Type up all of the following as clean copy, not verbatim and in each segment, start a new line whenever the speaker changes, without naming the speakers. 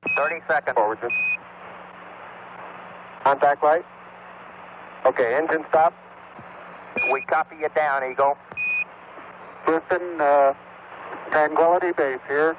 30 seconds. Forward. Contact light. Okay, engine stop. We copy you down, Eagle. Houston, Tranquility Base here.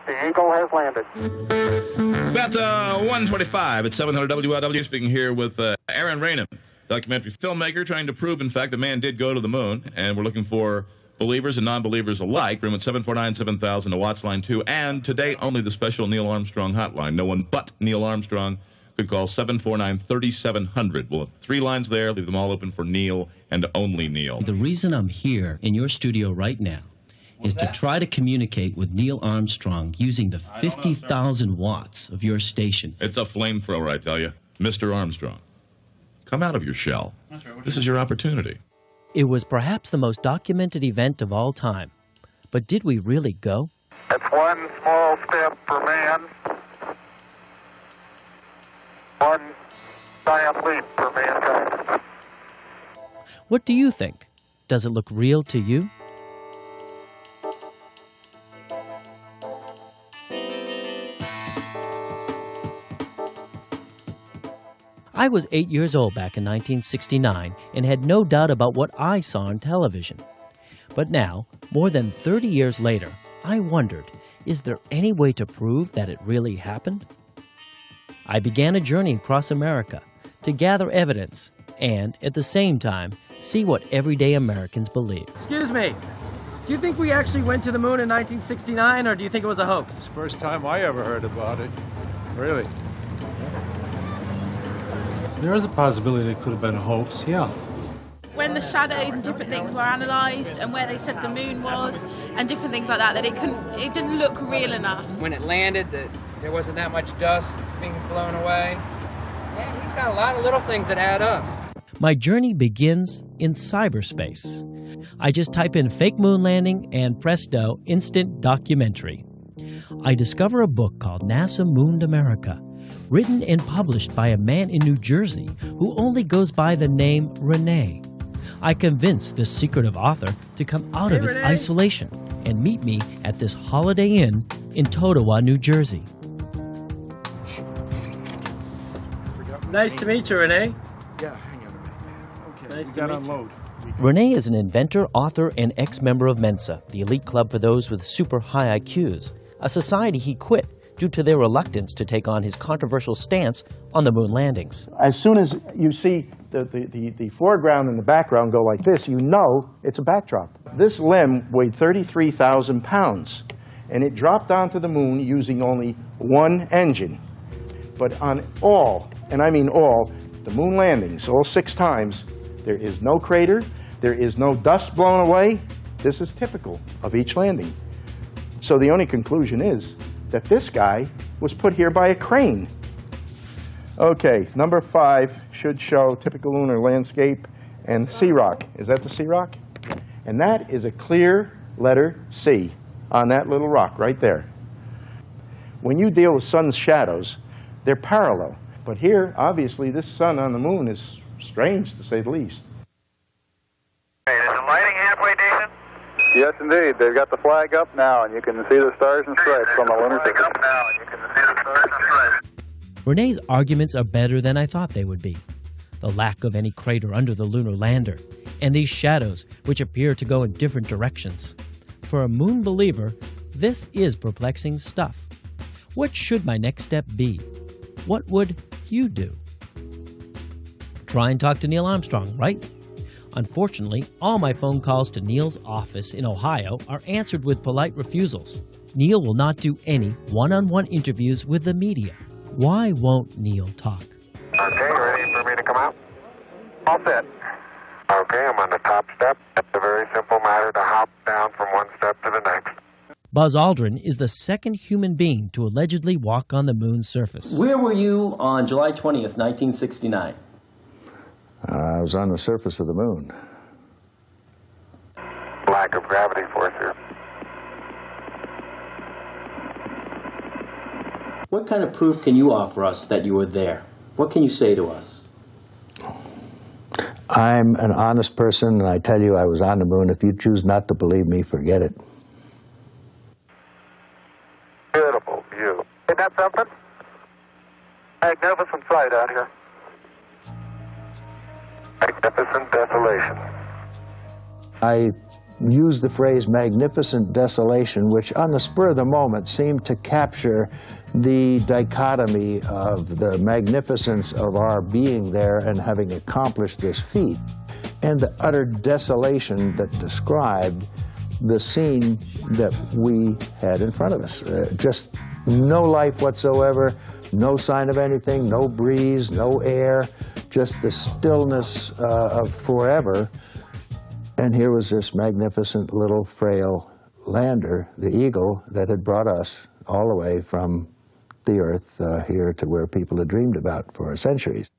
The Eagle has landed.
It's about 1:25 at 700 WLW. Speaking here with Aron Ranen, documentary filmmaker, trying to prove, in fact, the man did go to the moon. And we're looking for believers and non-believers alike. Room at 749-7000 to watch line 2. And today, only the special Neil Armstrong hotline. No one but Neil Armstrong could call 749-3700. We'll have 3 lines there. Leave them all open for Neil and only Neil.
The reason I'm here in your studio right now is to try to communicate with Neil Armstrong using the 50,000 watts of your station.
It's a flamethrower, I tell you. Mr. Armstrong, come out of your shell. This is your opportunity.
It was perhaps the most documented event of all time. But did we really go?
That's one small step for man, one giant leap for mankind.
What do you think? Does it look real to you? I was 8 years old back in 1969 and had no doubt about what I saw on television. But now, more than 30 years later, I wondered, is there any way to prove that it really happened? I began a journey across America to gather evidence and, at the same time, see what everyday Americans believe.
Excuse me, do you think we actually went to the moon in 1969, or do you think it was a hoax?
It's the first time I ever heard about it. Really.
There is a possibility it could have been a hoax, yeah.
When the shadows and different things were analysed and where they said the moon was and different things like that, that it didn't look real enough.
When it landed, there wasn't that much dust being blown away. Yeah, he's got a lot of little things that add up.
My journey begins in cyberspace. I just type in fake moon landing and presto, instant documentary. I discover a book called NASA Mooned America, written and published by a man in New Jersey who only goes by the name Ranen. I convince this secretive author to come out of his isolation and meet me at this Holiday Inn in Totowa, New Jersey.
Nice to meet you, Ranen.
Yeah, hang on a minute. Okay,
Nice
we
to
got
meet
to unload.
Ranen is an inventor, author, and ex-member of Mensa, the elite club for those with super high IQs, a society he quit due to their reluctance to take on his controversial stance on the moon landings.
As soon as you see the foreground and the background go like this, you know it's a backdrop. This limb weighed 33,000 pounds, and it dropped onto the moon using only one engine. But on all, and I mean all, the moon landings, all 6 times, there is no crater, there is no dust blown away. This is typical of each landing. So the only conclusion is that this guy was put here by a crane. Okay, number 5 should show typical lunar landscape and sea rock. Is that the sea rock? And that is a clear letter C on that little rock right there. When you deal with sun's shadows, they're parallel. But here, obviously, this sun on the moon is strange, to say the least.
Hey, is the lighting halfway decent?
Yes, indeed. They've got the flag up now, and you can see the stars and stripes on the lunar surface.
Up now, and you can see the stars and stripes.
Renen's arguments are better than I thought they would be. The lack of any crater under the lunar lander, and these shadows which appear to go in different directions. For a moon believer, this is perplexing stuff. What should my next step be? What would you do? Try and talk to Neil Armstrong, right? Unfortunately, all my phone calls to Neil's office in Ohio are answered with polite refusals. Neil will not do any one-on-one interviews with the media. Why won't Neil talk?
Okay, ready for me to come out? All set. Okay, I'm on the top step. It's a very simple matter to hop down from one step to the next.
Buzz Aldrin is the second human being to allegedly walk on the moon's surface.
Where were you on July 20th, 1969?
I was on the surface of the moon.
Lack of gravity force here.
What kind of proof can you offer us that you were there? What can you say to us?
I'm an honest person, and I tell you I was on the moon. If you choose not to believe me, forget it.
Beautiful, view. Isn't that something? Magnificent sight out here. Magnificent desolation.
I used the phrase magnificent desolation, which on the spur of the moment seemed to capture the dichotomy of the magnificence of our being there and having accomplished this feat, and the utter desolation that described the scene that we had in front of us. Just no life whatsoever, no sign of anything, no breeze, no air, just the stillness of forever. And here was this magnificent little frail lander, the Eagle, that had brought us all the way from the Earth here to where people had dreamed about for centuries.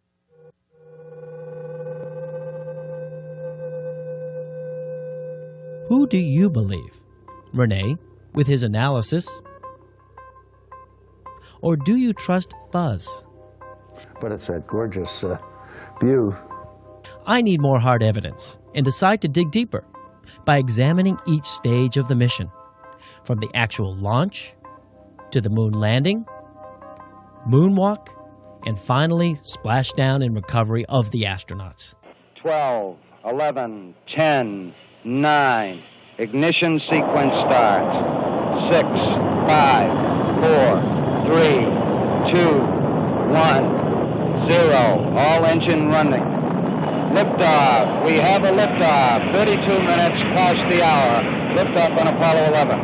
Who do you believe? Rene, with his analysis? Or do you trust Buzz?
But it's that gorgeous view.
I need more hard evidence and decide to dig deeper by examining each stage of the mission, from the actual launch to the moon landing, moonwalk, and finally splashdown and recovery of the astronauts.
12, 11, 10, 9, ignition sequence starts. 6, 5, 4, 3, 2, 1, 0. All engine running. Liftoff. We have a liftoff. 32 minutes past the hour. Liftoff on Apollo 11.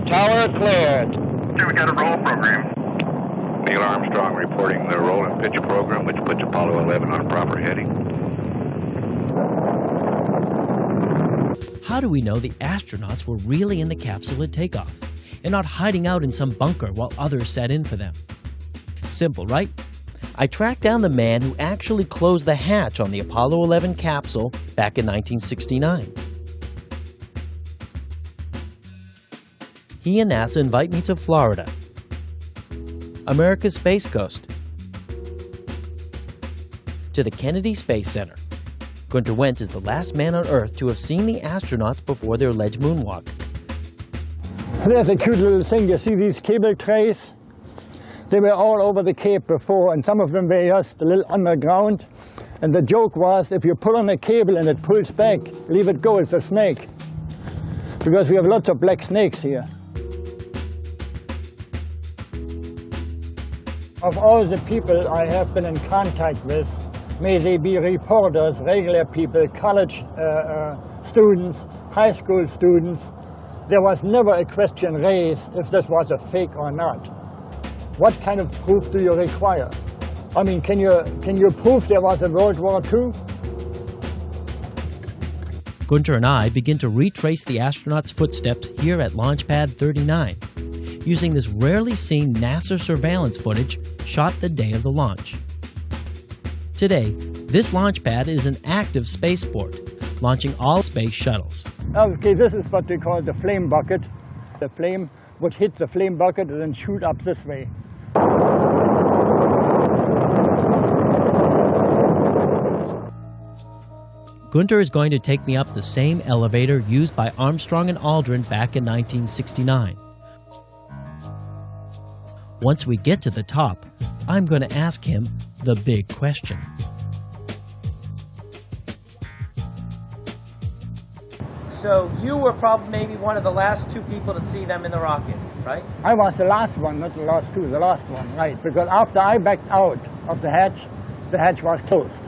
Tower cleared.
We got a roll program. Neil Armstrong reporting the roll and pitch program, which puts Apollo 11 on a proper heading.
How do we know the astronauts were really in the capsule at takeoff and not hiding out in some bunker while others sat in for them? Simple, right? I tracked down the man who actually closed the hatch on the Apollo 11 capsule back in 1969. He and NASA invite me to Florida, America's Space Coast, to the Kennedy Space Center. Gunter Wendt is the last man on Earth to have seen the astronauts before their alleged moonwalk.
There's a cute little thing. You see these cable trays? They were all over the Cape before, and some of them were just a little underground. And the joke was, if you pull on a cable and it pulls back, leave it go, it's a snake. Because we have lots of black snakes here. Of all the people I have been in contact with, may they be reporters, regular people, college students, high school students, there was never a question raised if this was a fake or not. What kind of proof do you require? I mean, can you prove there was a World War II?
Gunter and I begin to retrace the astronauts' footsteps here at Launch Pad 39, using this rarely seen NASA surveillance footage shot the day of the launch. Today, this launch pad is an active spaceport, launching all space shuttles.
Okay, this is what we call the flame bucket. The flame would hit the flame bucket and then shoot up this way.
Gunter is going to take me up the same elevator used by Armstrong and Aldrin back in 1969. Once we get to the top, I'm going to ask him the big question.
So you were probably maybe one of the last two people to see them in the rocket, right?
I was the last one, not the last two, the last one, right. Because after I backed out of the hatch was closed.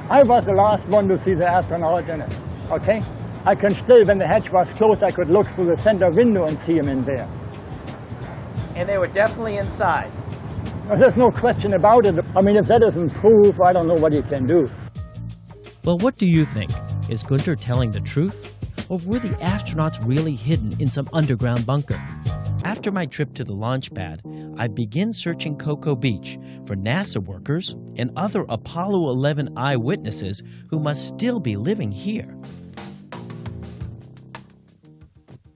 I was the last one to see the astronaut in it, okay? I can still, when the hatch was closed, I could look through the center window and see him in there.
And they were definitely inside.
There's no question about it. I mean, if that isn't proof, I don't know what you can do.
Well, what do you think? Is Gunter telling the truth? Or were the astronauts really hidden in some underground bunker? After my trip to the launch pad, I begin searching Cocoa Beach for NASA workers and other Apollo 11 eyewitnesses who must still be living here.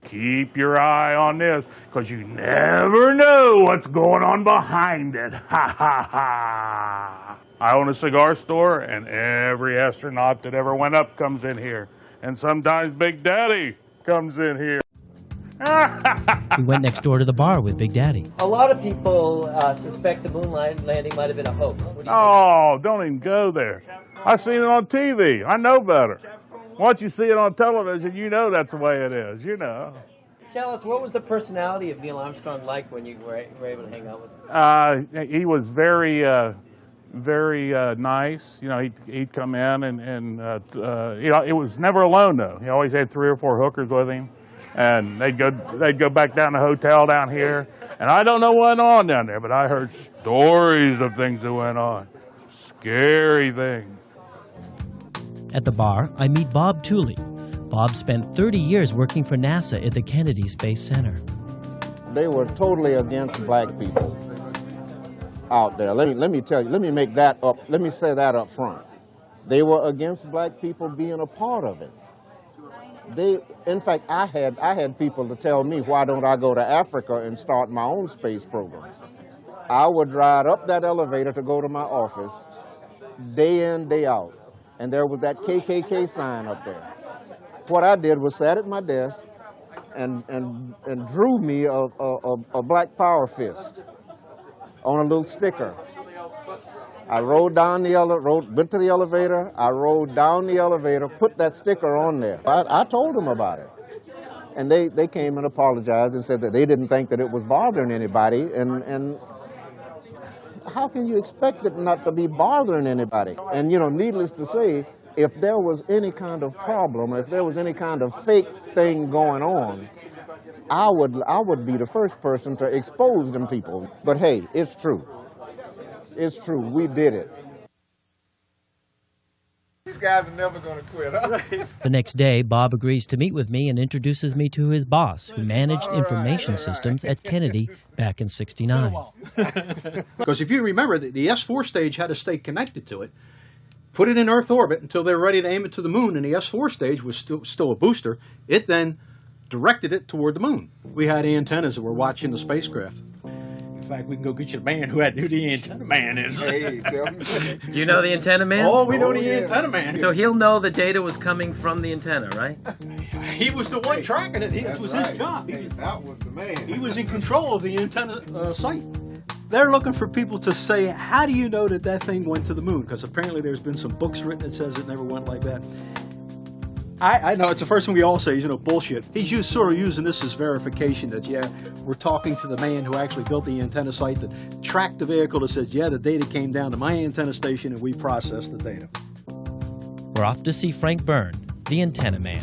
Keep your eye on this, because you never know what's going on behind it. Ha ha ha. I own a cigar store, and every astronaut that ever went up comes in here. And sometimes Big Daddy comes in here.
We went next door to the bar with Big Daddy.
A lot of people suspect the moon landing might have been a hoax. What do you
Oh, don't even go there. I seen it on TV. I know better. Once you see it on television, you know that's the way it is, you know.
Tell us, what was the personality of Neil Armstrong like when you were able to hang out with him?
He was very nice. You know, he'd come in and you know, it was never alone though. He always had 3 or 4 hookers with him, and they'd go back down to the hotel down here. And I don't know what went on down there, but I heard stories of things that went on, scary things.
At the bar, I meet Bob Tooley. Bob spent 30 years working for NASA at the Kennedy Space Center.
They were totally against black people out there. Let me tell you, let me say that up front. They were against black people being a part of it. In fact, I had people to tell me, why don't I go to Africa and start my own space program? I would ride up that elevator to go to my office, day in, day out, and there was that KKK sign up there. What I did was sat at my desk and drew me a black power fist on a little sticker. I rode down went to the elevator, I rode down the elevator, put that sticker on there. I told them about it. And they came and apologized and said that they didn't think that it was bothering anybody. And how can you expect it not to be bothering anybody? And, you know, needless to say, if there was any kind of problem, if there was any kind of fake thing going on, I would be the first person to expose them people. But hey, it's true. It's true. We did it.
These guys are never going to quit, huh?
The next day, Bob agrees to meet with me and introduces me to his boss, who managed information systems at Kennedy back in '69.
Because if you remember, the S-4 stage had to stay connected to it, put it in Earth orbit until they were ready to aim it to the moon, and the S-4 stage was still a booster. It then directed it toward the moon. We had antennas that were watching the spacecraft. In fact, we can go get you the man who the antenna man is.
Hey, do you know the antenna man?
Oh, we know the antenna man.
So he'll know the data was coming from the antenna, right?
He was the one tracking it. It was his job.
That was the man.
He was in control of the antenna site. They're looking for people to say, how do you know that thing went to the moon? Because apparently there's been some books written that says it never went like that. I know, it's the first thing we all say is, bullshit. He's sort of using this as verification that, yeah, we're talking to the man who actually built the antenna site that tracked the vehicle that says, yeah, the data came down to my antenna station and we processed the data.
We're off to see Frank Byrne, the antenna man.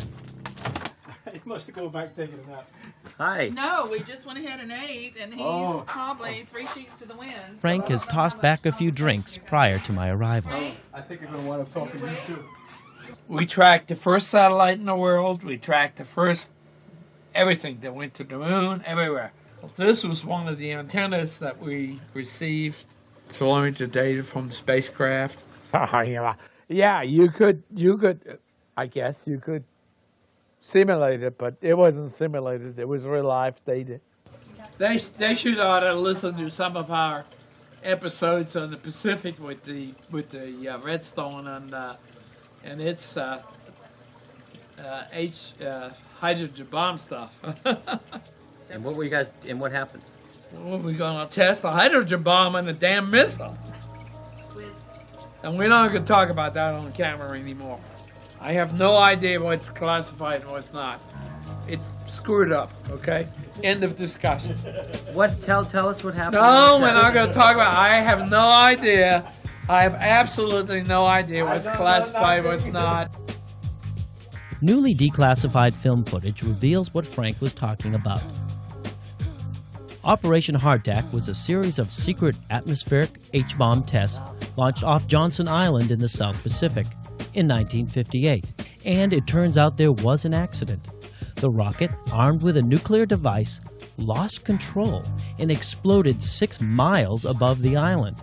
He must have gone back taking a nap.
Hi.
No, we just went ahead and ate, and he's probably 3 sheets to the wind.
Frank has tossed back a few drinks prior to my arrival.
I think you're going to wind up talking to you, too.
We tracked the first satellite in the world. We tracked the first everything that went to the moon, everywhere. This was one of the antennas that we received telemetry data from the spacecraft.
Yeah, you could, I guess you could simulate it, but it wasn't simulated. It was real life data.
They should ought to listen to some of our episodes on the Pacific with the Redstone and its hydrogen bomb stuff.
And what were you guys? And what happened?
Well, we're gonna test the hydrogen bomb and the damn missile. And we're not gonna talk about that on camera anymore. I have no idea what's classified and what's not. It's screwed up. Okay. End of discussion.
What? Tell us what happened.
No, we're not gonna talk about it. I have no idea. I have absolutely no idea what's classified, what's not.
Newly declassified film footage reveals what Frank was talking about. Operation Hardtack was a series of secret atmospheric H-bomb tests launched off Johnson Island in the South Pacific in 1958. And it turns out there was an accident. The rocket, armed with a nuclear device, lost control and exploded 6 miles above the island.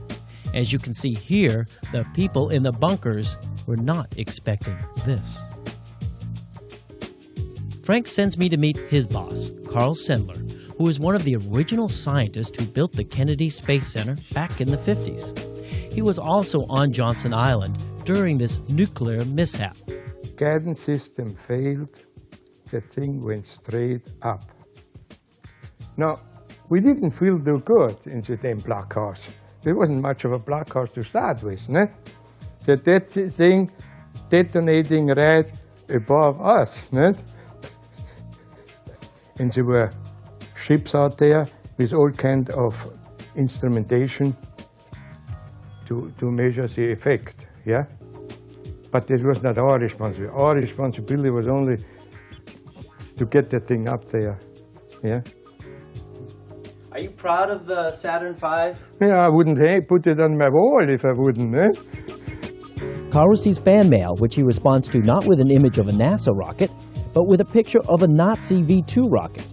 As you can see here, the people in the bunkers were not expecting this. Frank sends me to meet his boss, Carl Sendler, who is one of the original scientists who built the Kennedy Space Center back in the 50s. He was also on Johnson Island during this nuclear mishap.
Guidance system failed. The thing went straight up.
Now, we didn't feel too good in the damn blockhouse. There wasn't much of a blockhouse to start with, ne? So that thing detonating right above us, ne? And there were ships out there with all kind of instrumentation to measure the effect, yeah? But it was not our responsibility. Our responsibility was only to get that thing up there, yeah?
Are you proud of the Saturn V?
Yeah, I wouldn't put it on my wall if I wouldn't, eh?
Carl receives fan mail, which he responds to not with an image of a NASA rocket, but with a picture of a Nazi V-2 rocket.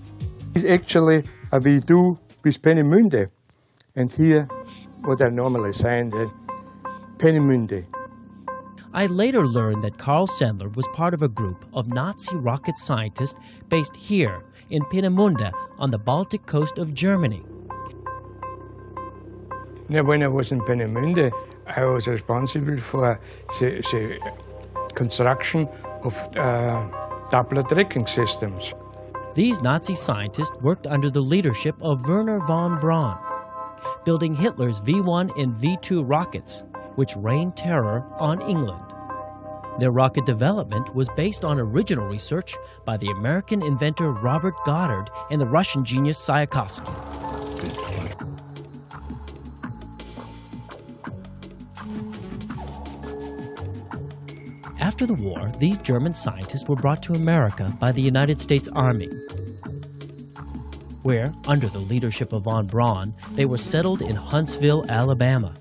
It's actually a V-2 with Peenemünde. And here, what I normally sign, Peenemünde.
I later learned that Carl Sandler was part of a group of Nazi rocket scientists based here in Peenemünde on the Baltic coast of Germany.
Now, when I was in Peenemünde, I was responsible for the construction of Doppler tracking systems.
These Nazi scientists worked under the leadership of Wernher von Braun, building Hitler's V-1 and V-2 rockets, which rained terror on England. Their rocket development was based on original research by the American inventor Robert Goddard and the Russian genius Tchaikovsky. After the war, these German scientists were brought to America by the United States Army, where, under the leadership of von Braun, they were settled in Huntsville, Alabama.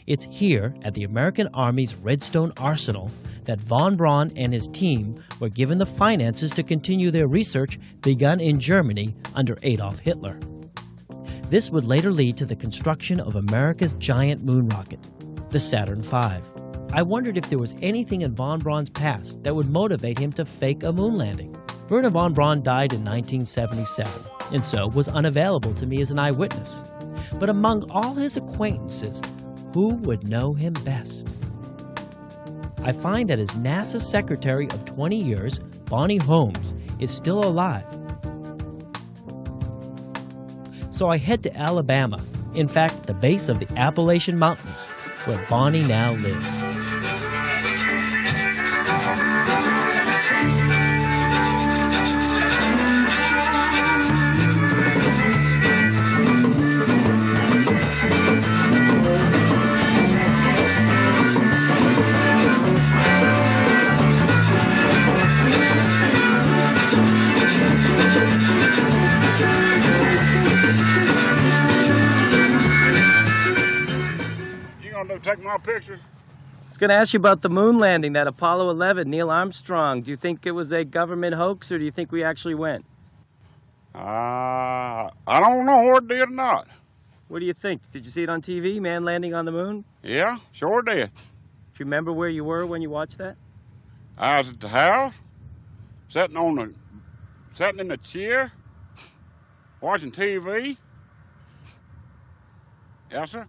It's here, at the American Army's Redstone Arsenal, that von Braun and his team were given the finances to continue their research begun in Germany under Adolf Hitler. This would later lead to the construction of America's giant moon rocket, the Saturn V. I wondered if there was anything in von Braun's past that would motivate him to fake a moon landing. Wernher von Braun died in 1977, and so was unavailable to me as an eyewitness. But among all his acquaintances, who would know him best? I find that his NASA secretary of 20 years, Bonnie Holmes, is still alive. So I head to Alabama, in fact, the base of the Appalachian Mountains, where Bonnie now lives.
Take my picture.
I was going to ask you about the moon landing, that Apollo 11, Neil Armstrong. Do you think it was a government hoax, or do you think we actually went?
I don't know whether it did or not.
What do you think? Did you see it on TV, man landing on the moon?
Yeah, sure did.
Do you remember where you were when you watched that?
I was at the house, sitting in the chair, watching TV. Yes, sir.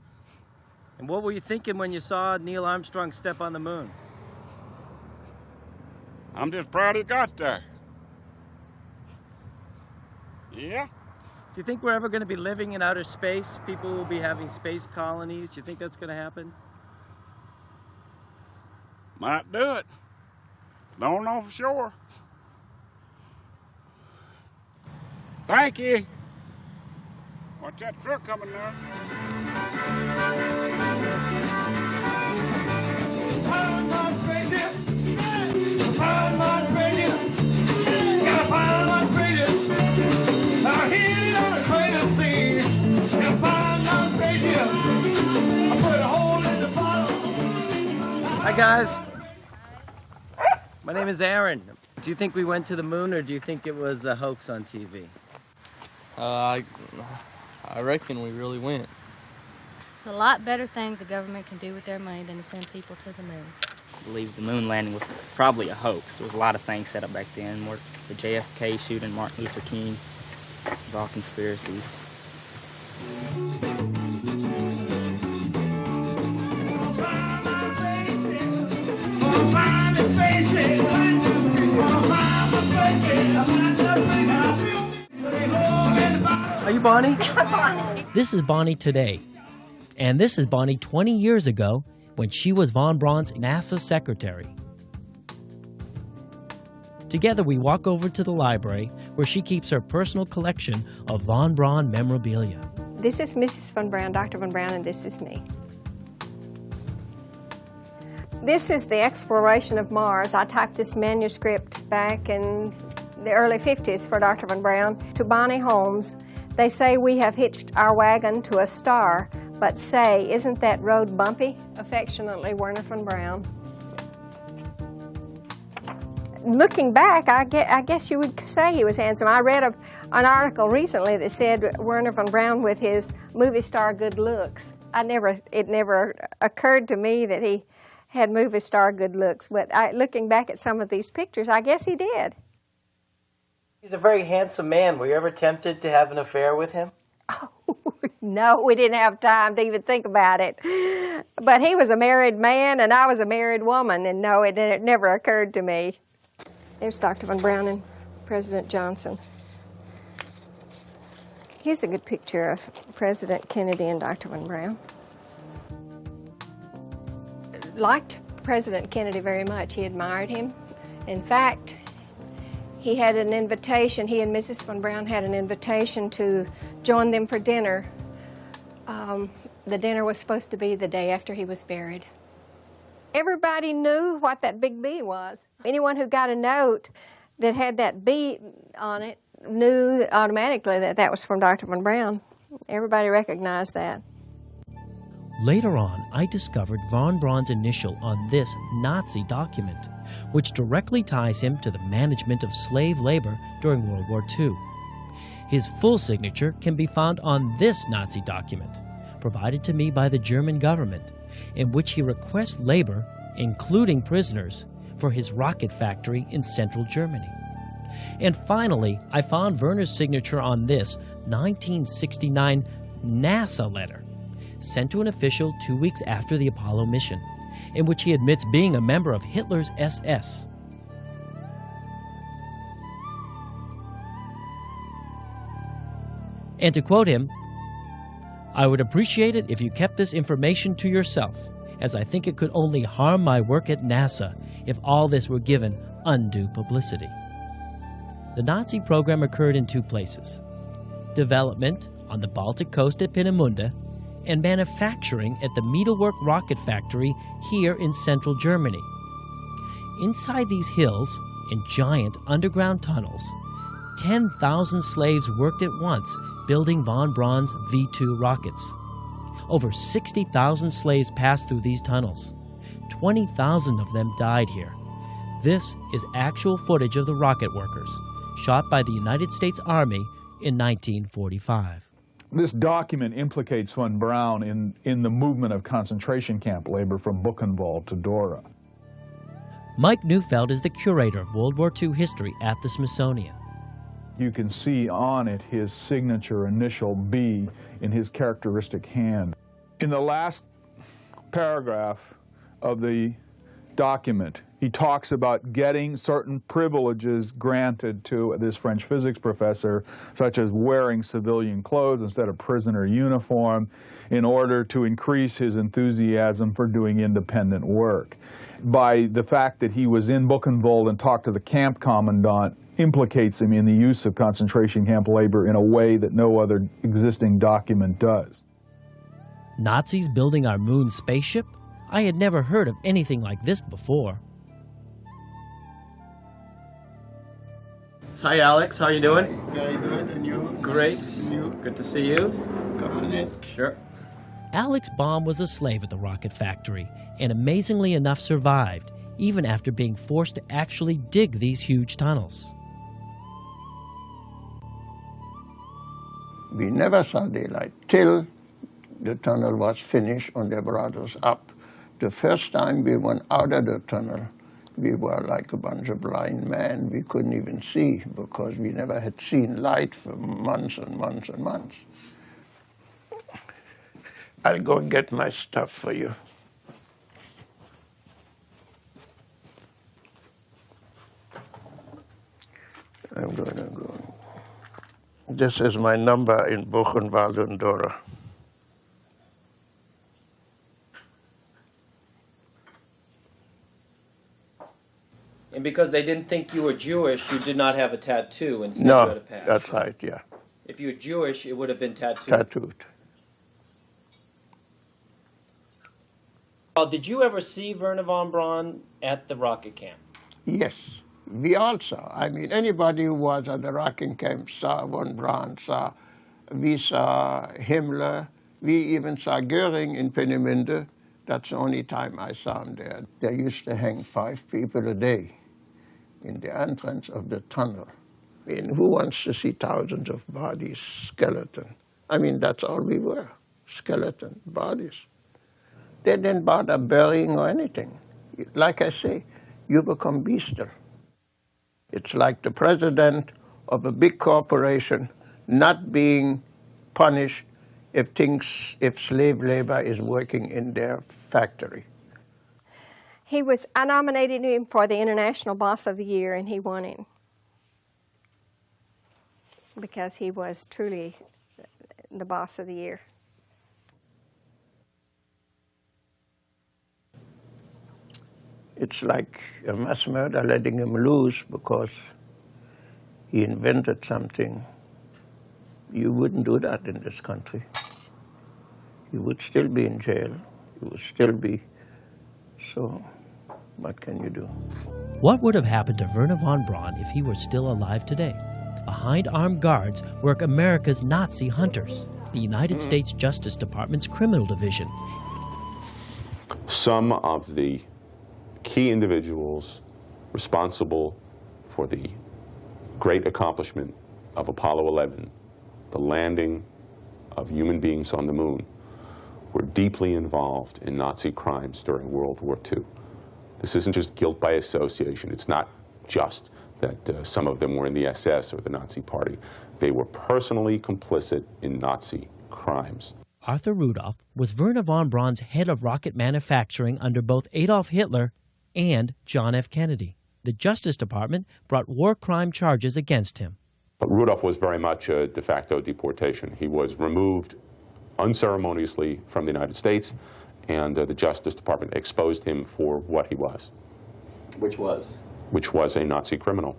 And what were you thinking when you saw Neil Armstrong step on the moon?
I'm just proud he got there. Yeah.
Do you think we're ever going to be living in outer space? People will be having space colonies. Do you think that's going to happen?
Might do it. Don't know for sure. Thank you. Watch that truck coming now.
Hi guys, my name is Aaron. Do you think we went to the moon, or do you think it was a hoax on TV?
I reckon we really went.
There's a lot better things the government can do with their money than to send people to the moon.
I believe the moon landing was probably a hoax. There was a lot of things set up back then. The JFK shooting, Martin Luther King, it was all conspiracies.
Bonnie?
This is Bonnie today. And this is Bonnie 20 years ago when she was von Braun's NASA secretary. Together we walk over to the library where she keeps her personal collection of von Braun memorabilia.
This is Mrs. von Braun, Dr. von Braun, and this is me. This is the exploration of Mars. I typed this manuscript back in the early 50s for Dr. von Braun to Bonnie Holmes. They say we have hitched our wagon to a star, but say, isn't that road bumpy? Affectionately, Werner von Braun. Looking back, I guess you would say he was handsome. I read an article recently that said Werner von Braun with his movie star good looks. It never occurred to me that he had movie star good looks, but looking back at some of these pictures, I guess he did.
He's a very handsome man. Were you ever tempted to have an affair with him?
No, we didn't have time to even think about it. But he was a married man, and I was a married woman, and no, it never occurred to me. There's Dr. von Braun and President Johnson. Here's a good picture of President Kennedy and Dr. von Braun. Liked President Kennedy very much. He admired him. In fact, he had an invitation, he and Mrs. von Braun had an invitation to join them for dinner. The dinner was supposed to be the day after he was buried. Everybody knew what that big B was. Anyone who got a note that had that B on it knew automatically that that was from Dr. von Braun. Everybody recognized that.
Later on, I discovered von Braun's initial on this Nazi document, which directly ties him to the management of slave labor during World War II. His full signature can be found on this Nazi document, provided to me by the German government, in which he requests labor, including prisoners, for his rocket factory in central Germany. And finally, I found Werner's signature on this 1969 NASA letter, sent to an official 2 weeks after the Apollo mission, in which he admits being a member of Hitler's SS. And to quote him, "I would appreciate it if you kept this information to yourself, as I think it could only harm my work at NASA if all this were given undue publicity." The Nazi program occurred in two places: development on the Baltic coast at Peenemünde, and manufacturing at the Metalwork rocket factory here in central Germany. Inside these hills, in giant underground tunnels, 10,000 slaves worked at once building von Braun's V-2 rockets. Over 60,000 slaves passed through these tunnels. 20,000 of them died here. This is actual footage of the rocket workers, shot by the United States Army in 1945.
This document implicates von Braun in the movement of concentration camp labor from Buchenwald to Dora.
Mike Neufeld is the curator of World War II history at the Smithsonian.
You can see on it his signature initial B in his characteristic hand. In the last paragraph of the document, he talks about getting certain privileges granted to this French physics professor, such as wearing civilian clothes instead of prisoner uniform, in order to increase his enthusiasm for doing independent work. By the fact that he was in Buchenwald and talked to the camp commandant implicates him in the use of concentration camp labor in a way that no other existing document does.
Nazis building our moon spaceship? I had never heard of anything like this before.
Hi, Alex. How are you doing?
Very good. And you?
Great.
Nice to see you.
Good to see you.
Come on in.
Sure.
Alex Baum was a slave at the rocket factory, and amazingly enough survived, even after being forced to actually dig these huge tunnels.
We never saw daylight till the tunnel was finished and they brought us up. The first time we went out of the tunnel, we were like a bunch of blind men. We couldn't even see because we never had seen light for months and months and months. I'll go and get my stuff for you. I'm going to go. This is my number in Buchenwald und Dora.
And because they didn't think you were Jewish, you did not have a tattoo instead you
No,
had a patch.
that's right, yeah.
If you were Jewish, it would have been tattooed.
Tattooed.
Did you ever see Wernher von Braun at the rocket camp?
Yes, we all saw. I mean, anybody who was at the rocket camp saw von Braun, we saw Himmler, we even saw Goering in Peenemünde. That's the only time I saw him there. They used to hang 5 people a day in the entrance of the tunnel. I mean, who wants to see thousands of bodies, skeleton? I mean, that's all we were, skeleton bodies. They didn't bother burying or anything. Like I say, you become bestial. It's like the president of a big corporation not being punished if slave labor is working in their factory.
I nominated him for the International Boss of the Year, and he won it. Because he was truly the Boss of the Year.
It's like a mass murder letting him loose because he invented something. You wouldn't do that in this country. You would still be in jail. You would still be. So, what can you do?
What would have happened to Wernher von Braun if he were still alive today? Behind armed guards work America's Nazi hunters, the United States Justice Department's criminal division.
Some of the key individuals responsible for the great accomplishment of Apollo 11, the landing of human beings on the moon, were deeply involved in Nazi crimes during World War II. This isn't just guilt by association. It's not just that some of them were in the SS or the Nazi Party. They were personally complicit in Nazi crimes.
Arthur Rudolph was Wernher von Braun's head of rocket manufacturing under both Adolf Hitler and John F. Kennedy. The Justice Department brought war crime charges against him.
But Rudolph was very much a de facto deportation. He was removed unceremoniously from the United States, and the Justice Department exposed him for what he was.
Which was?
Which was a Nazi criminal.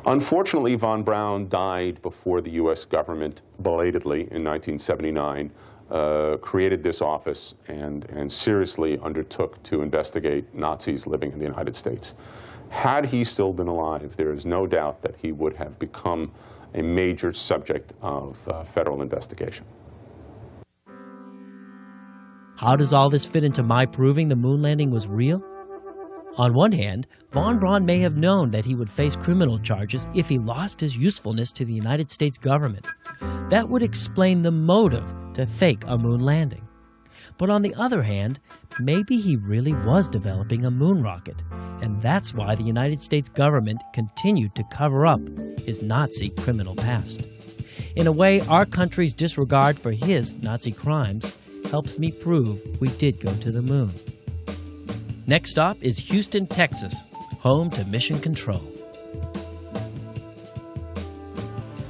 Unfortunately, von Braun died before the U.S. government belatedly in 1979, created this office and seriously undertook to investigate Nazis living in the United States. Had he still been alive, there is no doubt that he would have become a major subject of federal investigation.
How does all this fit into my proving the moon landing was real? On one hand, von Braun may have known that he would face criminal charges if he lost his usefulness to the United States government. That would explain the motive to fake a moon landing. But on the other hand, maybe he really was developing a moon rocket, and that's why the United States government continued to cover up his Nazi criminal past. In a way, our country's disregard for his Nazi crimes helps me prove we did go to the moon. Next stop is Houston, Texas, home to Mission Control.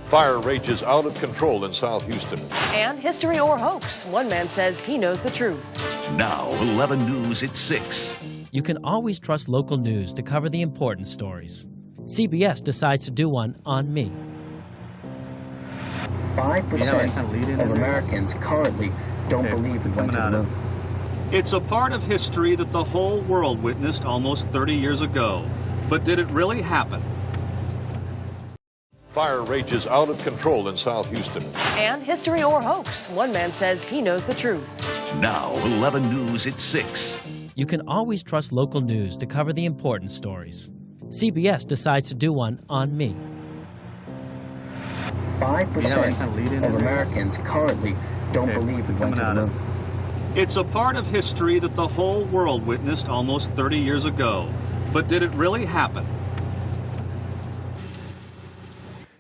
Fire rages out of control in South Houston.
And history or hoax, one man says he knows the truth.
Now, 11 News at 6.
You can always trust local news to cover the important stories. CBS decides to do one on me.
5% of Americans currently don't believe we went to the moon.
It's a part of history that the whole world witnessed almost 30 years ago. But did it really happen?
Fire rages out of control in South Houston.
And history or hoax, one man says he knows the truth.
Now, 11 News at 6.
You can always trust local news to cover the important stories. CBS decides to do one on me.
5% of Americans currently don't believe we went to the moon.
It's a part of history that the whole world witnessed almost 30 years ago. But did it really happen?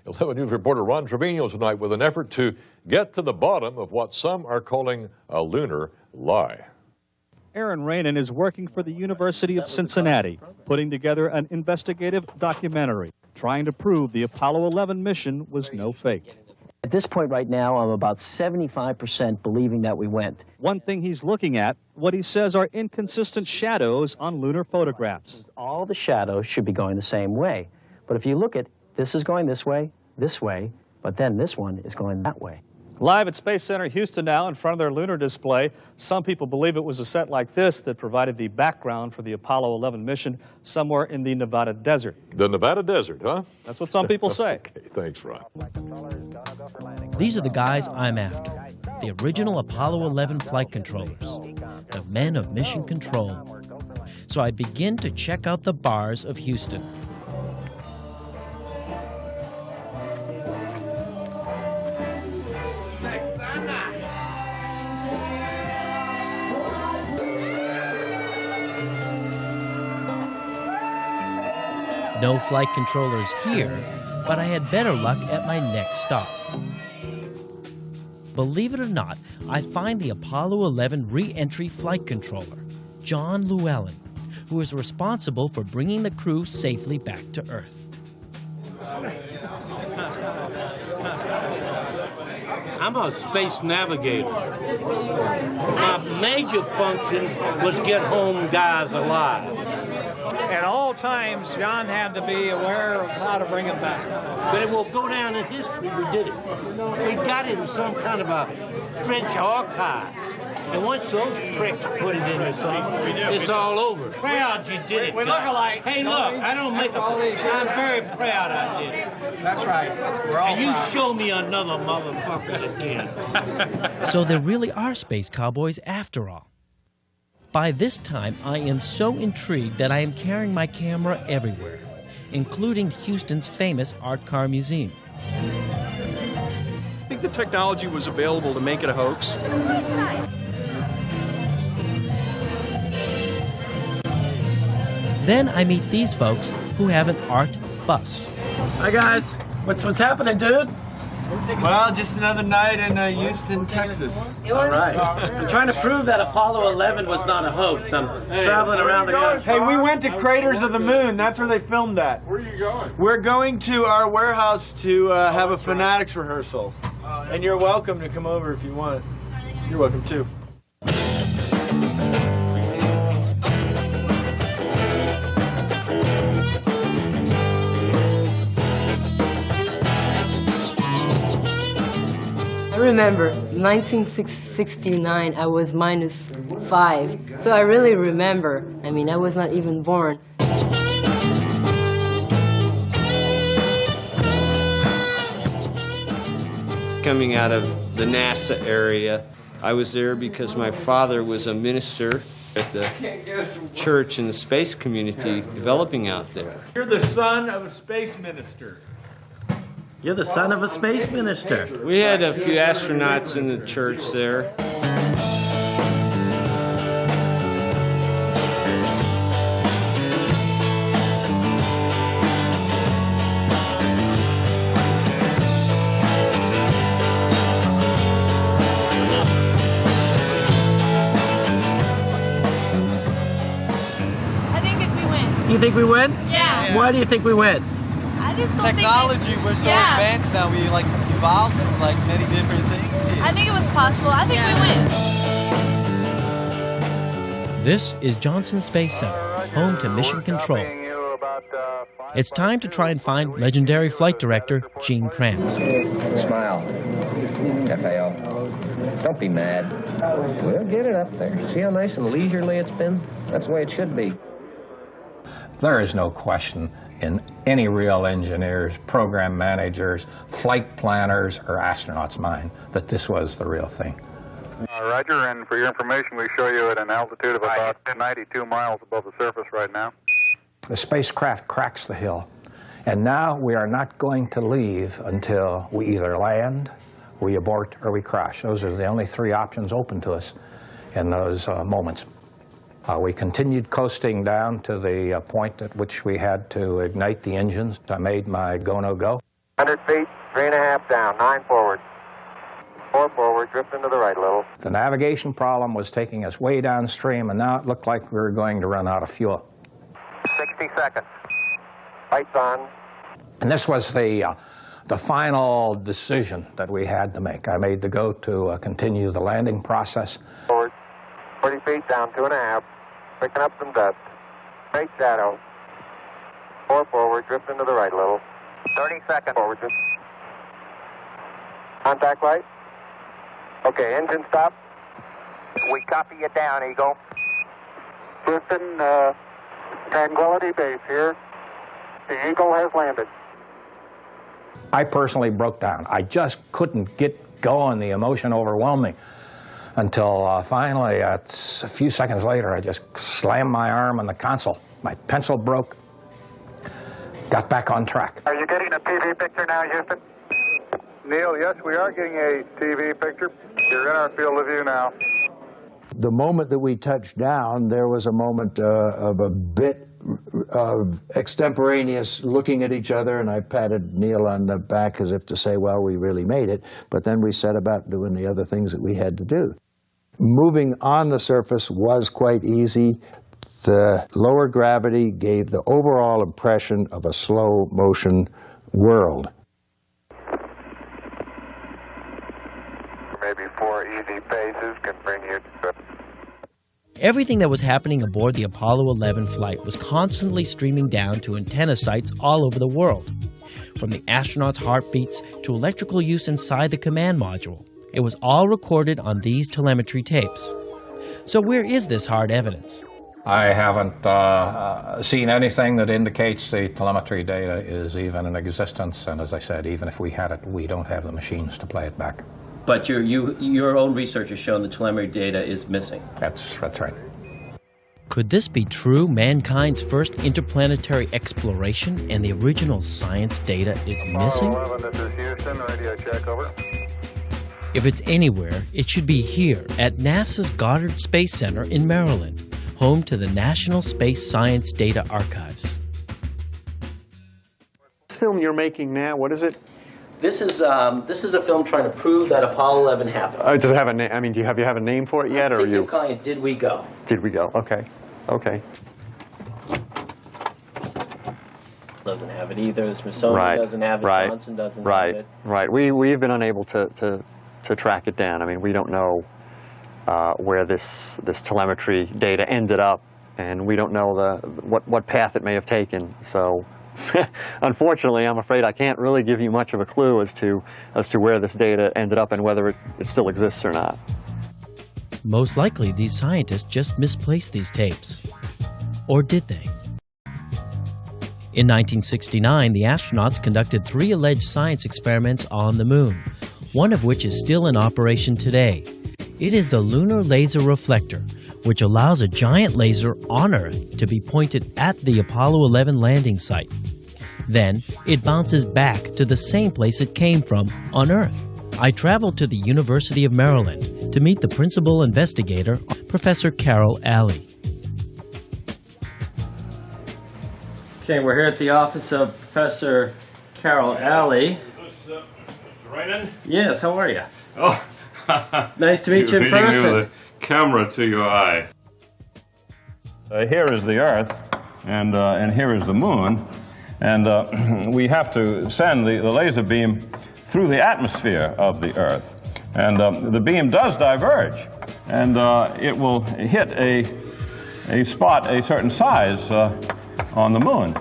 11 News reporter Ron Trevino tonight with an effort to get to the bottom of what some are calling a lunar lie.
Aron Ranen is working for the University of Cincinnati, putting together an investigative documentary, trying to prove the Apollo 11 mission was no fake.
At this point right now, I'm about 75% believing that we went.
One thing he's looking at, what he says are inconsistent shadows on lunar photographs.
All the shadows should be going the same way. But if you look at, this is going this way, but then this one is going that way.
Live at Space Center Houston now in front of their lunar display. Some people believe it was a set like this that provided the background for the Apollo 11 mission somewhere in the Nevada desert.
The Nevada desert, huh?
That's what some people say.
Okay, thanks, Ron.
These are the guys I'm after, the original Apollo 11 flight controllers, the men of mission control. So I begin to check out the bars of Houston. No flight controllers here, but I had better luck at my next stop. Believe it or not, I find the Apollo 11 re-entry flight controller, John Llewellyn, who is responsible for bringing the crew safely back to Earth.
I'm a space navigator. My major function was get home guys alive.
At all times, John had to be aware of how to bring them back.
But it will go down in history, we did it. We got it in some kind of a French archives. And once those pricks put it in the thing, it's all over. Proud you did it.
We look alike.
Hey, look, I don't make a... I'm very proud I did it.
That's right. We're all
And you
proud.
show me another motherfucker again.
So there really are space cowboys after all. By this time, I am so intrigued that I am carrying my camera everywhere, including Houston's famous Art Car Museum.
I think the technology was available to make it a hoax.
Then I meet these folks who have an art bus.
Hi guys, what's happening, dude?
Well, just another night in Houston, Texas.
All right. I'm trying to prove that Apollo 11 was not a hoax. I'm traveling around the country.
Hey, we went to Craters of the Moon. That's where they filmed that. Where are you going? We're going to our warehouse to have a Fanatics rehearsal. And you're welcome to come over if you want. You're welcome too.
I remember 1969, I was -5. So I really remember. I mean, I was not even born.
Coming out of the NASA area, I was there because my father was a minister at the church and the space community developing out there.
You're the son of a space minister.
You're the son of a space minister.
We had a few astronauts in the church there.
I think if we win.
You think we win?
Yeah.
Why do you think we win?
I just don't
Technology,
think
we're so advanced now. We like evolved from like many different things.
I think it was possible. I think we win.
This is Johnson Space Center, home to Mission Control. It's time to try and find legendary flight director Gene Kranz.
Smile. FAO. Don't be mad. We'll get it up there. See how nice and leisurely it's been? That's the way it should be.
There is no question in any real engineers, program managers, flight planners, or astronauts' mind that this was the real thing.
Roger, and for your information, we show you at an altitude of about 92 miles above the surface right now.
The spacecraft cracks the hill, and now we are not going to leave until we either land, we abort, or we crash. Those are the only three options open to us in those moments. We continued coasting down to the point at which we had to ignite the engines. I made my go, no go.
100 feet, 3.5 down, 9 forward. 4 forward, drift into the right a little.
The navigation problem was taking us way downstream, and now it looked like we were going to run out of fuel.
60 seconds. Lights on.
And this was the final decision that we had to make. I made the go to continue the landing process.
Forward, 40 feet down, 2.5, picking up some dust. Great shadow. 4 forward, drift into the right a little. 30 seconds. Forward, just. Contact light. Okay, engine stop. We copy you down, Eagle. Houston, Tranquility Base here. The Eagle has landed.
I personally broke down. I just couldn't get going. The emotion overwhelmed me until finally, a few seconds later, I just slammed my arm on the console. My pencil broke. Got back on track.
Are you getting a TV picture now, Houston? Neil, yes, we are getting a TV picture. You're in our field of view now.
The moment that we touched down, there was a moment of a bit of extemporaneous looking at each other, and I patted Neil on the back as if to say, well, we really made it. But then we set about doing the other things that we had to do. Moving on the surface was quite easy. The lower gravity gave the overall impression of a slow motion world.
Maybe 4 easy paces can bring you to...
Everything that was happening aboard the Apollo 11 flight was constantly streaming down to antenna sites all over the world. From the astronauts' heartbeats to electrical use inside the command module, it was all recorded on these telemetry tapes. So where is this hard evidence?
I haven't seen anything that indicates the telemetry data is even in existence, and as I said, even if we had it, we don't have the machines to play it back.
But your own research has shown the telemetry data is missing.
That's right.
Could this be true? Mankind's first interplanetary exploration and the original science data is missing?
Apollo 11, this is Houston, radio check, over.
If it's anywhere, it should be here at NASA's Goddard Space Center in Maryland, home to the National Space Science Data Archives.
This film you're making now, what is it?
This is a film trying to prove that Apollo 11 happened.
Does it have a name? I mean, do you have a name for it yet, or you?
I'm calling it "Did We Go?"
Did we go? Okay, okay.
Doesn't have it either. The Smithsonian doesn't have it. Johnson doesn't have it.
Right. We've been unable to track it down. I mean, we don't know where this telemetry data ended up, and we don't know what path it may have taken. So. Unfortunately, I'm afraid I can't really give you much of a clue as to where this data ended up and whether it still exists or not.
Most likely, these scientists just misplaced these tapes. Or did they? In 1969, the astronauts conducted 3 alleged science experiments on the moon, one of which is still in operation today. It is the Lunar Laser Reflector, which allows a giant laser on Earth to be pointed at the Apollo 11 landing site. Then, it bounces back to the same place it came from on Earth. I traveled to the University of Maryland to meet the principal investigator, Professor Carol Alley.
Okay, we're here at the office of Professor Carol Alley.
Mr. Ranen?
Yes, how are you?
Oh,
nice to meet you in person.
With a camera to your eye. Here is the Earth, and here is the Moon, and we have to send the laser beam through the atmosphere of the Earth, and the beam does diverge, and it will hit a spot a certain size on the Moon.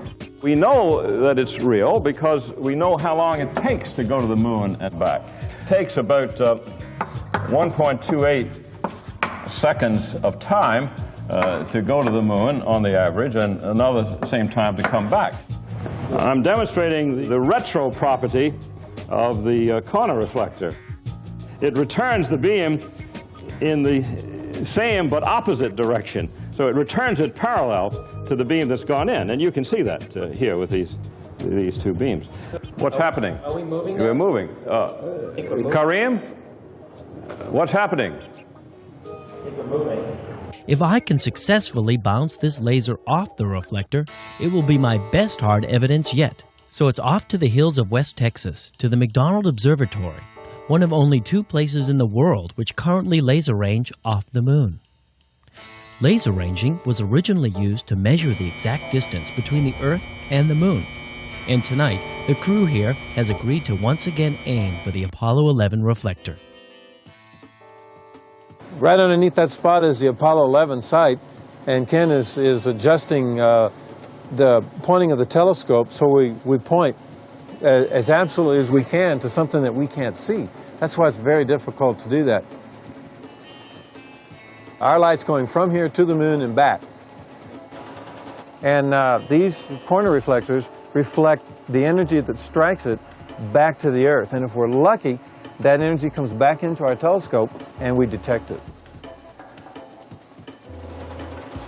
We know that it's real because we know how long it takes to go to the Moon and back. It takes about 1.28 seconds of time to go to the Moon on the average, and another same time to come back. I'm demonstrating the retro property of the corner reflector. It returns the beam in the same but opposite direction. So it returns it parallel to the beam that's gone in, and you can see that here with these 2 beams. What's happening?
Are we moving?
We're moving. Kareem, what's happening?
I think we're moving.
If I can successfully bounce this laser off the reflector, it will be my best hard evidence yet. So it's off to the hills of West Texas, to the McDonald Observatory, one of only 2 places in the world which currently laser range off the Moon. Laser ranging was originally used to measure the exact distance between the Earth and the Moon, And tonight, the crew here has agreed to once again aim for the Apollo 11 reflector.
Right underneath that spot is the Apollo 11 site, and Ken is adjusting the pointing of the telescope so we point as absolutely as we can to something that we can't see. That's why it's very difficult to do that. Our light's going from here to the moon and back. And these corner reflectors reflect the energy that strikes it back to the Earth. And if we're lucky, that energy comes back into our telescope and we detect it.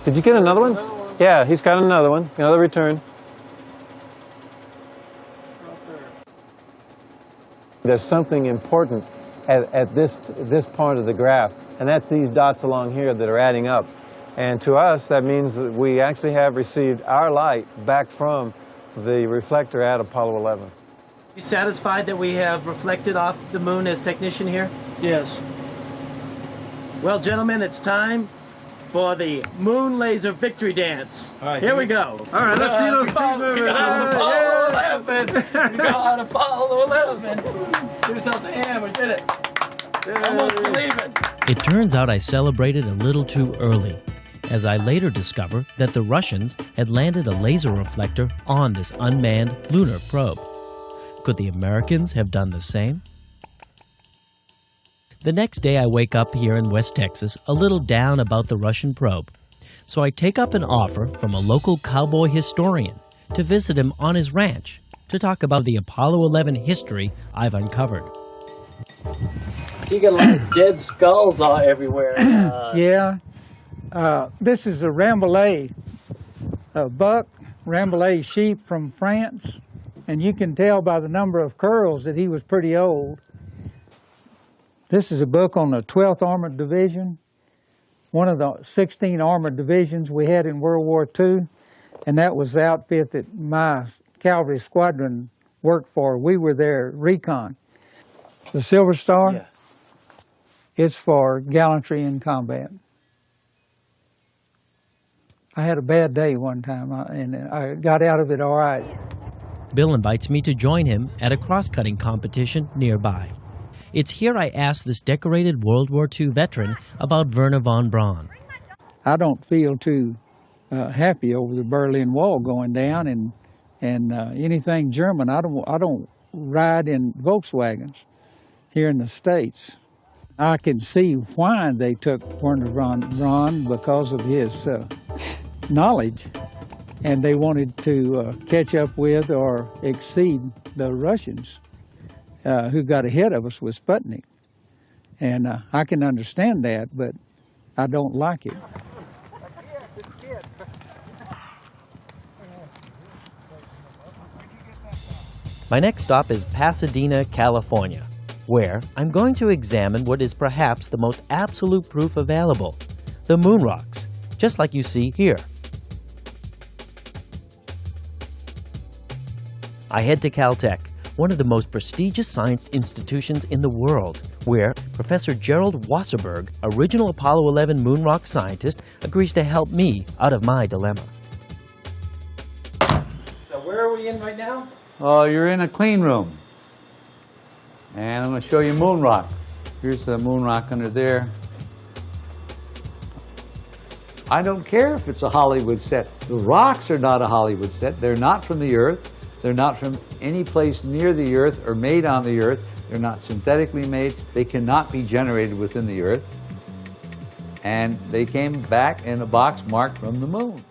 Did you get another one? Yeah, he's got another one, another return. There's something important at this part of the graph, and that's these dots along here that are adding up. And to us, that means that we actually have received our light back from the reflector at Apollo 11.
You satisfied that we have reflected off the moon as technician here?
Yes.
Well, gentlemen, it's time for the moon laser victory dance.
All right,
here we go. All right, let's see those feet moving.
We got Apollo 11. We got Apollo 11.
Give yourselves a hand, we did it. Almost believe it.
It turns out I celebrated a little too early, as I later discovered that the Russians had landed a laser reflector on this unmanned lunar probe. Could the Americans have done the same? The next day I wake up here in West Texas a little down about the Russian probe. So I take up an offer from a local cowboy historian to visit him on his ranch to talk about the Apollo 11 history I've uncovered.
So you got a lot of dead skulls all everywhere.
Yeah. This is a Rambouillet, a buck Rambouillet sheep from France. And you can tell by the number of curls that he was pretty old. This is a book on the 12th Armored Division, one of the 16 armored divisions we had in World War II, and that was the outfit that my cavalry squadron worked for. We were their recon. The Silver Star, yeah. It's for gallantry in combat. I had a bad day one time, and I got out of it all right.
Bill invites me to join him at a cross-cutting competition nearby. It's here I asked this decorated World War II veteran about Wernher von Braun.
I don't feel too happy over the Berlin Wall going down, and anything German. I don't ride in Volkswagens here in the States. I can see why they took Wernher von Braun because of his knowledge, and they wanted to catch up with or exceed the Russians. Who got ahead of us with Sputnik. And I can understand that, but I don't like it.
My next stop is Pasadena, California, where I'm going to examine what is perhaps the most absolute proof available, the moon rocks, just like you see here. I head to Caltech, one of the most prestigious science institutions in the world, where Professor Gerald Wasserberg, original Apollo 11 moon rock scientist, agrees to help me out of my dilemma.
So where are we in right now?
Oh, you're in a clean room. And I'm going to show you moon rock. Here's the moon rock under there. I don't care if it's a Hollywood set. The rocks are not a Hollywood set. They're not from the Earth. They're not from any place near the Earth or made on the Earth. They're not synthetically made. They cannot be generated within the Earth. And they came back in a box marked from the moon.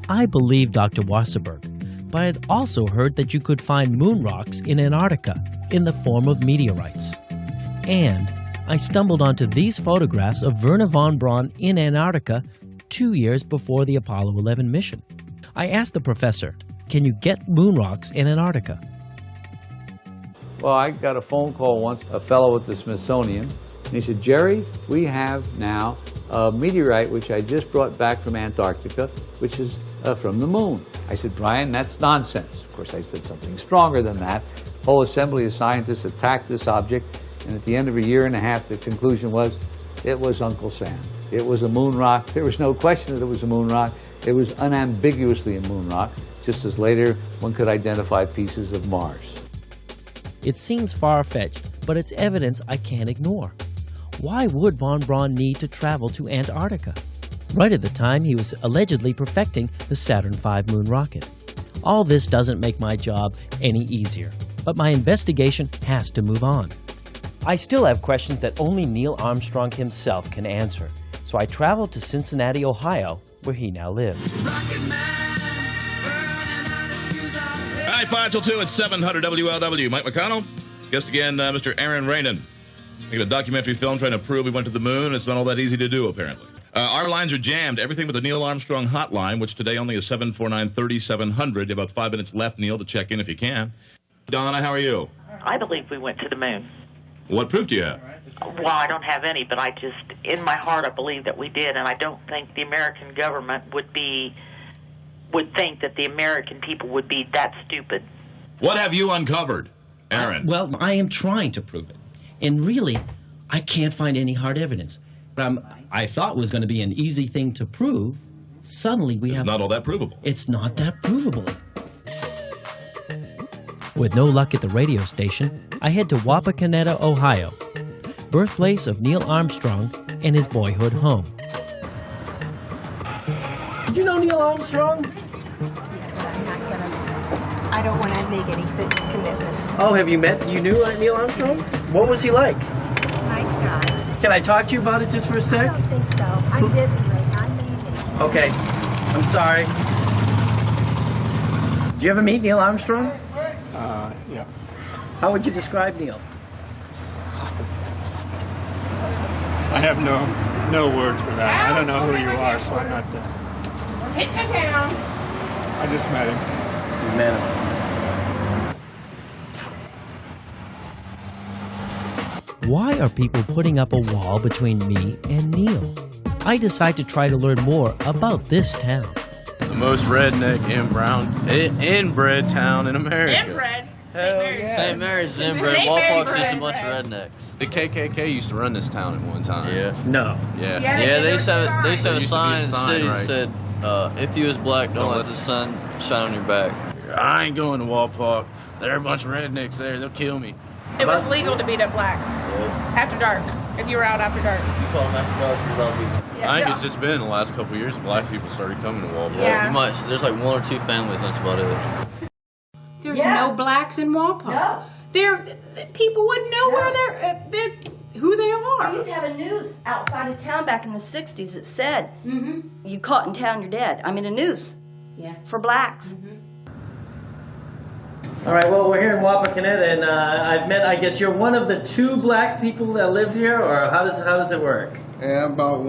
I believe Dr. Wasserberg, but I'd also heard that you could find moon rocks in Antarctica in the form of meteorites. And I stumbled onto these photographs of Wernher von Braun in Antarctica 2 years before the Apollo 11 mission. I asked the professor, can you get moon rocks in Antarctica?
Well, I got a phone call once, a fellow at the Smithsonian, and he said, Jerry, we have now a meteorite which I just brought back from Antarctica, which is from the moon. I said, Brian, that's nonsense. Of course, I said something stronger than that. The whole assembly of scientists attacked this object, and at the end of a year and a half, the conclusion was, it was Uncle Sam. It was a moon rock. There was no question that it was a moon rock. It was unambiguously a moon rock, just as later one could identify pieces of Mars.
It seems far-fetched, but it's evidence I can't ignore. Why would von Braun need to travel to Antarctica? Right at the time he was allegedly perfecting the Saturn V moon rocket. All this doesn't make my job any easier, but my investigation has to move on. I still have questions that only Neil Armstrong himself can answer, so I traveled to Cincinnati, Ohio, where he now lives.
All right, 5 till 2 at 700 WLW. Mike McConnell, guest again, Mr. Aron Ranen. Making a documentary film trying to prove we went to the moon. It's not all that easy to do, apparently. Our lines are jammed. Everything but the Neil Armstrong hotline, which today only is 749-3700. About 5 minutes left, Neil, to check in if you can. Donna, how are you?
I believe we went to the moon.
What proof do you have?
Well, I don't have any, but I just, in my heart, I believe that we did, and I don't think the American government would think that the American people would be that stupid.
What have you uncovered, Aron?
Well, I am trying to prove it. And really, I can't find any hard evidence. I thought was going to be an easy thing to prove. Suddenly we have...
It's not all that provable.
It's not that provable. With no luck at the radio station, I head to Wapakoneta, Ohio, birthplace of Neil Armstrong and his boyhood home.
Did you know Neil Armstrong?
I don't want to make any commitments.
Oh, you knew Neil Armstrong? What was he like?
Nice guy.
Can I talk to you about it just for a sec?
I don't think so. I'm busy right now. I'm leaving.
Okay. I'm sorry. Did you ever meet Neil Armstrong?
Yeah.
How would you describe Neil?
I have no words for that. I don't know who you are, so I'm not there.
Hit the town.
I just met him.
You met him.
Why are people putting up a wall between me and Neil? I decide to try to learn more about this town.
The most redneck inbred town in America.
Inbred?
St. Mary's is inbred. Walpock's just a bunch of rednecks. The KKK used to run this town at one time.
Yeah. No.
Yeah.
Yeah,
They used to have a sign in the city right? that said, if you was black, don't let the sun shine on your back. I ain't going to Walpock. There are a bunch of rednecks there. They'll kill me.
It was legal to beat up blacks after dark, if you were out after dark.
You call them after dark, you're allowed to
Yeah.
I think it's just been in the last couple of years black people started coming to Walpock.
Yeah.
There's like 1 or 2 families, that's about it.
There's no blacks in Walpock. No. People wouldn't know where who they are.
We used to have a news outside of town back in the 60s that said, you caught in town, you're dead. I mean, a noose for blacks.
All right, well, we're here in Wapakoneta, and I guess you're one of the 2 black people that live here, or how does it work?
Yeah, I'm about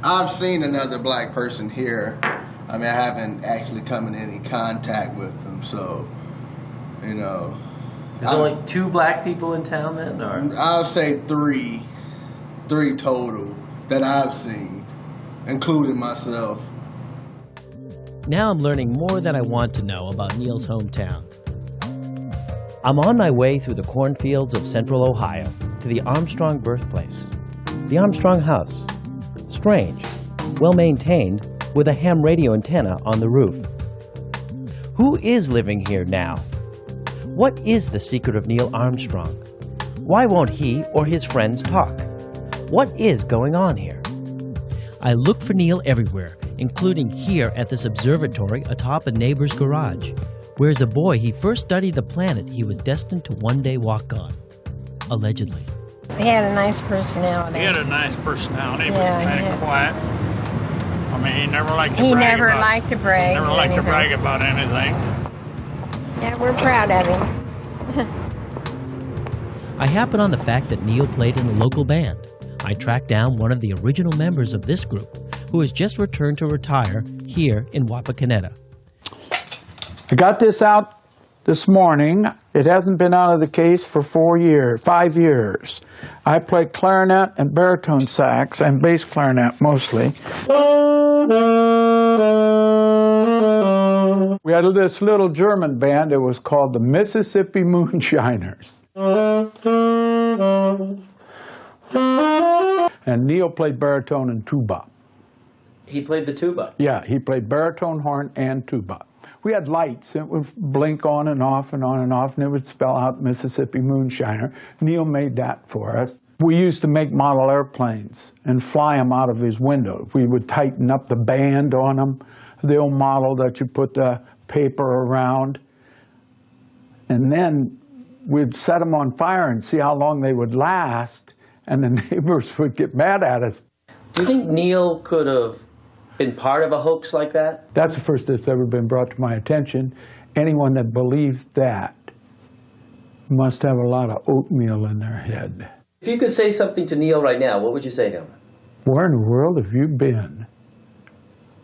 I've seen another black person here. I mean, I haven't actually come in any contact with them, so, you know.
There's only 2 black people in town then, or?
I'll say 3 total that I've seen, including myself.
Now I'm learning more than I want to know about Neil's hometown. I'm on my way through the cornfields of central Ohio to the Armstrong birthplace, the Armstrong house. Strange, well-maintained, with a ham radio antenna on the roof. Who is living here now? What is the secret of Neil Armstrong? Why won't he or his friends talk? What is going on here? I look for Neil everywhere, including here at this observatory atop a neighbor's garage, where as a boy he first studied the planet he was destined to one day walk on, allegedly.
He had a nice personality.
He had a nice personality, but
Yeah,
kind
yeah.
of quiet. I mean, he never liked to
He
brag
never
about,
liked to brag.
Never liked to
anything.
brag about anything.
Yeah, we're proud of him.
I happen on the fact that Neil played in a local band. I tracked down one of the original members of this group, who has just returned to retire here in Wapakoneta.
I got this out this morning. It hasn't been out of the case for 5 years. I play clarinet and baritone sax and bass clarinet mostly. We had this little German band. It was called the Mississippi Moonshiners. And Neil played baritone and tuba.
He played the tuba.
Yeah, he played baritone, horn, and tuba. We had lights. It would blink on and off and on and off, and it would spell out Mississippi Moonshiner. Neil made that for us. We used to make model airplanes and fly them out of his window. We would tighten up the band on them, the old model that you put the paper around. And then we'd set them on fire and see how long they would last, and the neighbors would get mad at us.
Do you think Neil could have been part of a hoax like that?
That's the first that's ever been brought to my attention. Anyone that believes that must have a lot of oatmeal in their head.
If you could say something to Neil right now, what would you say to him?
Where in the world have you been?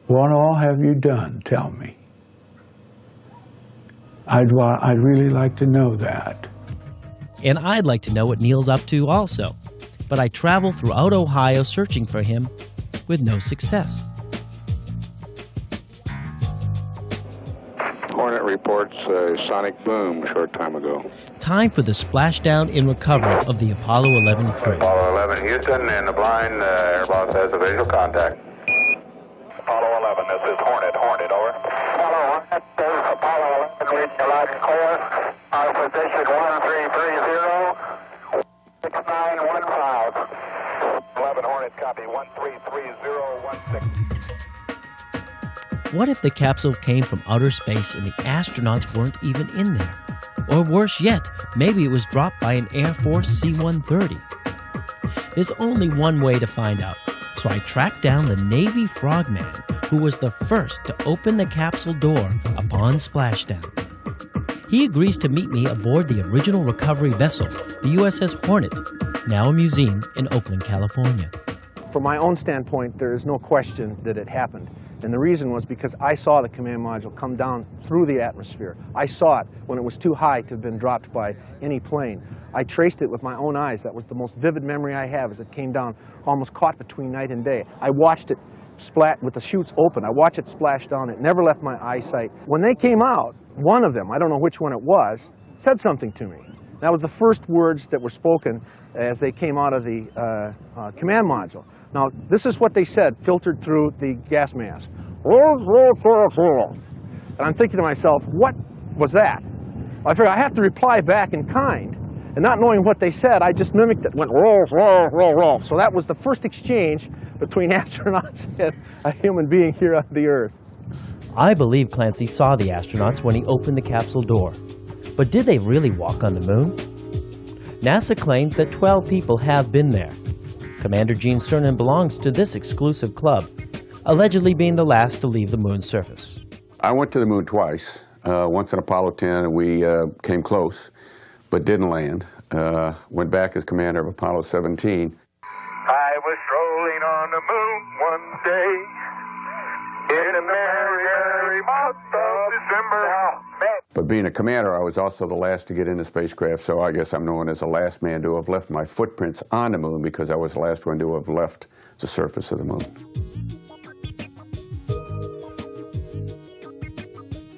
What all have you done? Tell me. I'd really like to know that.
And I'd like to know what Neil's up to also. But I travel throughout Ohio searching for him with no success.
Hornet reports a sonic boom a short time ago.
Time for the splashdown in recovery of the Apollo 11 crew.
Apollo 11 Houston, in the blind, air boss has a visual contact. Apollo 11, this is Hornet, over. Apollo 1, this is Apollo 11, reading your live course. Our position 1330, 6915. 11 Hornet, copy, 133016.
What if the capsule came from outer space and the astronauts weren't even in there? Or worse yet, maybe it was dropped by an Air Force C-130. There's only one way to find out, so I tracked down the Navy frogman who was the first to open the capsule door upon splashdown. He agrees to meet me aboard the original recovery vessel, the USS Hornet, now a museum in Oakland, California.
From my own standpoint, there is no question that it happened. And the reason was because I saw the command module come down through the atmosphere. I saw it when it was too high to have been dropped by any plane. I traced it with my own eyes. That was the most vivid memory I have as it came down, almost caught between night and day. I watched it splat with the chutes open. I watched it splash down. It never left my eyesight. When they came out, one of them, I don't know which one it was, said something to me. That was the first words that were spoken as they came out of the command module. Now, this is what they said, filtered through the gas mask. And I'm thinking to myself, what was that? I figured I have to reply back in kind. And not knowing what they said, I just mimicked it, went roll, roll, roll, roll. So that was the first exchange between astronauts and a human being here on the Earth.
I believe Clancy saw the astronauts when he opened the capsule door. But did they really walk on the moon? NASA claims that 12 people have been there. Commander Gene Cernan belongs to this exclusive club, allegedly being the last to leave the moon's surface.
I went to the moon twice, once in Apollo 10, and we came close, but didn't land. Went back as commander of Apollo 17.
I was strolling on the moon one day in a merry, merry month of December.
But being a commander, I was also the last to get in the spacecraft, so I guess I'm known as the last man to have left my footprints on the moon because I was the last one to have left the surface of the moon.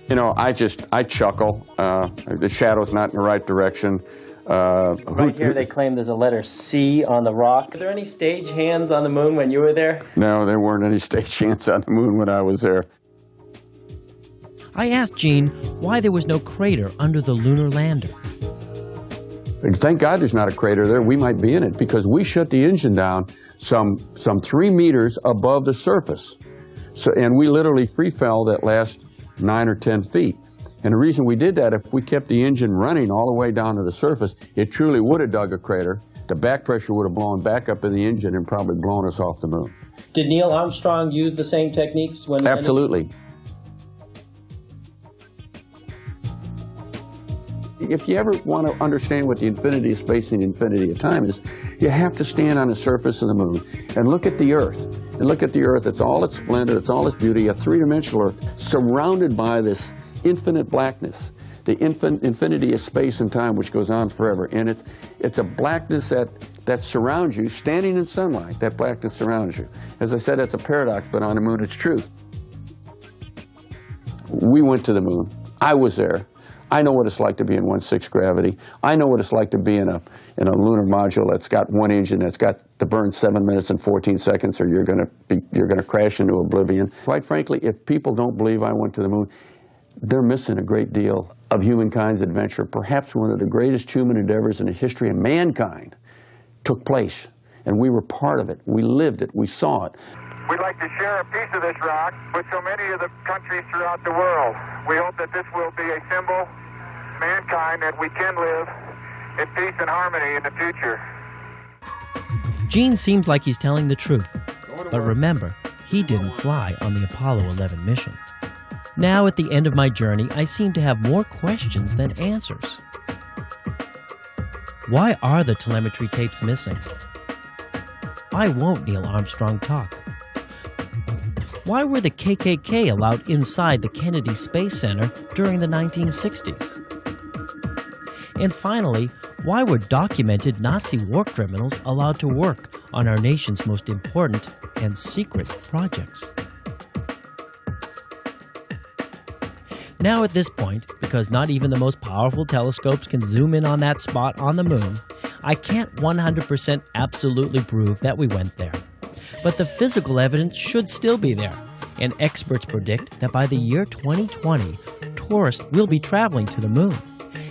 You know, I chuckle. The shadow's not in the right direction.
Right here they claim there's a letter C on the rock. Are there any stage hands on the moon when you were there?
No, there weren't any stage hands on the moon when I was there.
I asked Gene why there was no crater under the lunar lander.
Thank God there's not a crater there. We might be in it because we shut the engine down some 3 meters above the surface. And we literally free fell that last 9 or 10 feet. And the reason we did that, if we kept the engine running all the way down to the surface, it truly would have dug a crater. The back pressure would have blown back up in the engine and probably blown us off the moon.
Did Neil Armstrong use the same techniques when?
Absolutely. If you ever want to understand what the infinity of space and the infinity of time is, you have to stand on the surface of the moon and look at the Earth. And look at the Earth, it's all its splendor, it's all its beauty, a three-dimensional Earth surrounded by this infinite blackness, the infinity of space and time which goes on forever. And it's a blackness that surrounds you, standing in sunlight, that blackness surrounds you. As I said, it's a paradox, but on the moon it's truth. We went to the moon. I was there. I know what it's like to be in 1/6 gravity. I know what it's like to be in a lunar module that's got one engine that's got to burn 7 minutes and 14 seconds, or you're going to crash into oblivion. Quite frankly, if people don't believe I went to the moon, they're missing a great deal of humankind's adventure. Perhaps one of the greatest human endeavors in the history of mankind took place, and we were part of it. We lived it. We saw it.
We'd like to share a piece of this rock with so many of the countries throughout the world. We hope that this will be a symbol, mankind, that we can live in peace and harmony in the future.
Gene seems like he's telling the truth, but remember, he didn't fly on the Apollo 11 mission. Now, at the end of my journey, I seem to have more questions than answers. Why are the telemetry tapes missing? Why won't Neil Armstrong talk? Why were the KKK allowed inside the Kennedy Space Center during the 1960s? And finally, why were documented Nazi war criminals allowed to work on our nation's most important and secret projects? Now at this point, because not even the most powerful telescopes can zoom in on that spot on the moon, I can't 100% absolutely prove that we went there. But the physical evidence should still be there, and experts predict that by the year 2020, tourists will be traveling to the moon,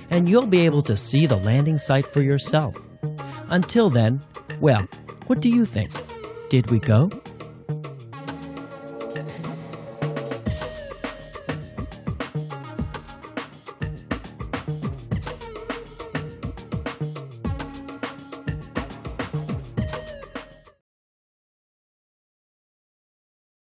and you'll be able to see the landing site for yourself. Until then, well, what do you think? Did we go?